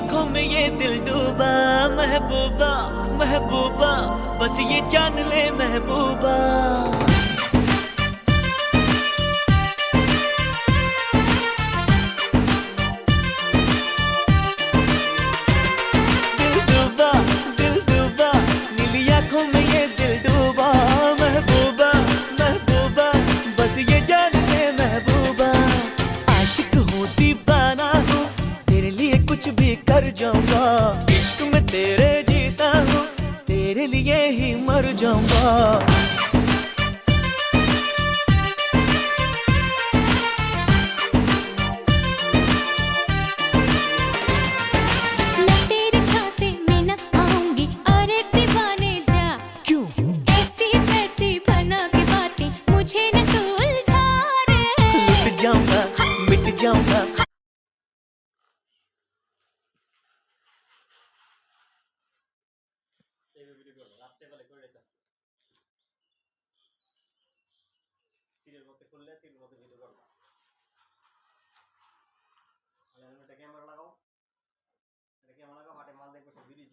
आंखों में ये दिल डूबा, महबूबा महबूबा बस ये जान ले महबूबा। दिल डूबा नीली आंखों में ये दिल डूबा, महबूबा महबूबा बस ये जान ले महबूबा। आशिक हूँ दीवाना हूँ, तेरे लिए कुछ भी कर जाऊंगा। इश्क में तेरे जीता हूँ, तेरे लिए ही मर जाऊंगा। मिट जाऊंगा। ক্যামেরা লাগাও, এটা ক্যামেরা লাগাও, হাটে মাল দেখবো সব ভিডিও